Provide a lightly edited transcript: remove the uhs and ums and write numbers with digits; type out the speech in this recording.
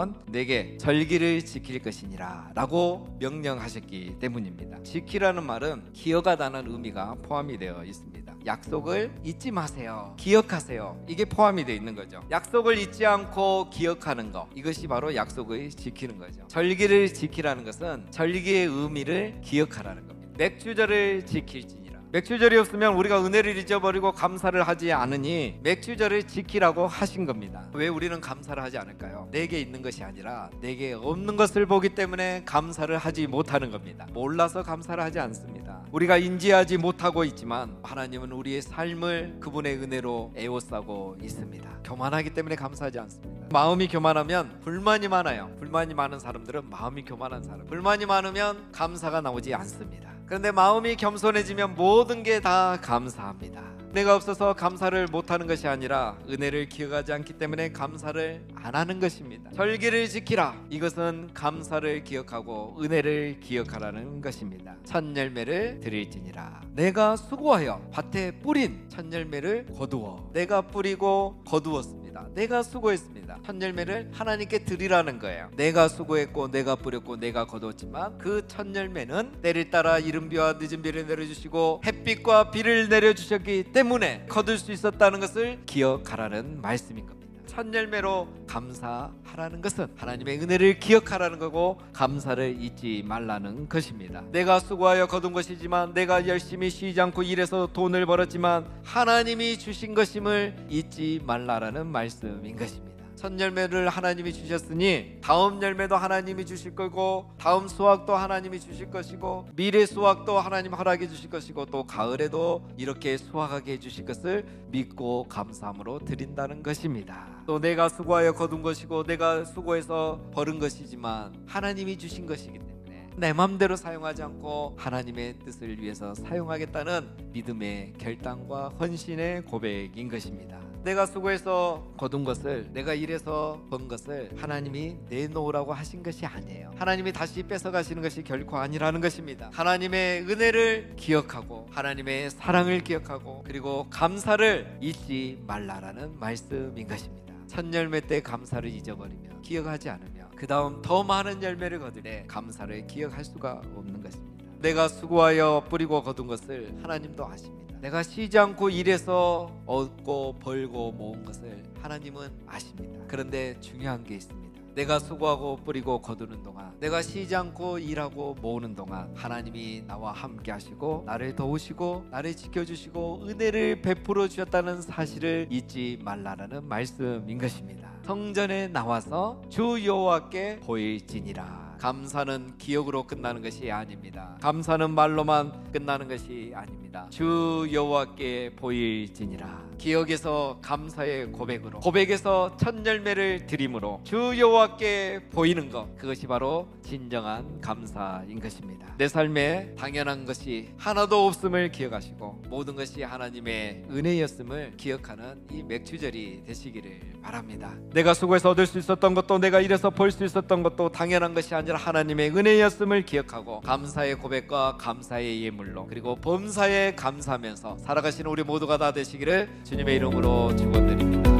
하나님은 내게 절기를 지킬 것이니라 라고 명령하셨기 때문입니다. 지키라는 말은 기억하다는 의미가 포함이 되어 있습니다. 약속을 잊지 마세요, 기억하세요, 이게 포함이 되어 있는 거죠. 약속을 잊지 않고 기억하는 것, 이것이 바로 약속을 지키는 거죠. 절기를 지키라는 것은 절기의 의미를 기억하라는 겁니다. 맥주절을 지킬지니라. 맥주절이 없으면 우리가 은혜를 잊어버리고 감사를 하지 않으니 맥주절을 지키라고 하신 겁니다. 왜 우리는 감사를 하지 않을까요? 내게 있는 것이 아니라 내게 없는 것을 보기 때문에 감사를 하지 못하는 겁니다. 몰라서 감사를 하지 않습니다. 우리가 인지하지 못하고 있지만 하나님은 우리의 삶을 그분의 은혜로 에워싸고 있습니다. 교만하기 때문에 감사하지 않습니다. 마음이 교만하면 불만이 많아요. 불만이 많은 사람들은 마음이 교만한 사람, 불만이 많으면 감사가 나오지 않습니다. 그런데 마음이 겸손해지면 모든 게 다 감사합니다. 은혜가 없어서 감사를 못하는 것이 아니라 은혜를 기억하지 않기 때문에 감사를 안 하는 것입니다. 절기를 지키라, 이것은 감사를 기억하고 은혜를 기억하라는 것입니다. 첫 열매를 드릴지니라. 내가 수고하여 밭에 뿌린 첫 열매를 거두어. 내가 뿌리고 거두었습니다. 내가 수고했습니다. 첫 열매를 하나님께 드리라는 거예요. 내가 수고했고 내가 뿌렸고 내가 거두었지만 그 첫 열매는 때를 따라 이른 비와 늦은 비를 내려주시고 햇빛과 비를 내려주셨기 때문에 거둘 수 있었다는 것을 기억하라는 말씀인 겁니다. 첫 열매로 감사하라는 것은 하나님의 은혜를 기억하라는 거고 감사를 잊지 말라는 것입니다. 내가 수고하여 거둔 것이지만, 내가 열심히 쉬지 않고 일해서 돈을 벌었지만 하나님이 주신 것임을 잊지 말라라는 말씀인 것입니다. 첫 열매를 하나님이 주셨으니 다음 열매도 하나님이 주실 거고, 다음 수확도 하나님이 주실 것이고, 미래 수확도 하나님 허락해 주실 것이고, 또 가을에도 이렇게 수확하게 해주실 것을 믿고 감사함으로 드린다는 것입니다. 또 내가 수고하여 거둔 것이고 내가 수고해서 벌은 것이지만 하나님이 주신 것이기 때문에 내 맘대로 사용하지 않고 하나님의 뜻을 위해서 사용하겠다는 믿음의 결단과 헌신의 고백인 것입니다. 내가 수고해서 거둔 것을, 내가 일해서 번 것을 하나님이 내놓으라고 하신 것이 아니에요. 하나님이 다시 뺏어가시는 것이 결코 아니라는 것입니다. 하나님의 은혜를 기억하고 하나님의 사랑을 기억하고 그리고 감사를 잊지 말라라는 말씀인 것입니다. 첫 열매 때 감사를 잊어버리며 기억하지 않으며 그 다음 더 많은 열매를 거두되 감사를 기억할 수가 없는 것입니다. 내가 수고하여 뿌리고 거둔 것을 하나님도 아십니다. 내가 쉬지 않고 일해서 얻고 벌고 모은 것을 하나님은 아십니다. 그런데 중요한 게 있습니다. 내가 수고하고 뿌리고 거두는 동안, 내가 쉬지 않고 일하고 모으는 동안 하나님이 나와 함께 하시고 나를 도우시고 나를 지켜주시고 은혜를 베풀어 주셨다는 사실을 잊지 말라라는 말씀인 것입니다. 성전에 나와서 주 여호와께 보일지니라. 감사는 기억으로 끝나는 것이 아닙니다. 감사는 말로만 끝나는 것이 아닙니다. 주 여호와께 보일지니라. 기억에서 감사의 고백으로, 고백에서 첫 열매를 드림으로 주 여호와께 보이는 것, 그것이 바로 진정한 감사인 것입니다. 내 삶에 당연한 것이 하나도 없음을 기억하시고 모든 것이 하나님의 은혜였음을 기억하는 이 맥주절이 되시기를 바랍니다. 내가 수고해서 얻을 수 있었던 것도, 내가 일해서 벌 수 있었던 것도 당연한 것이 아니라 하나님의 은혜였음을 기억하고 감사의 고백과 감사의 예물로 그리고 범사에 감사하면서 살아가시는 우리 모두가 다 되시기를 주님의 이름으로 축원드립니다.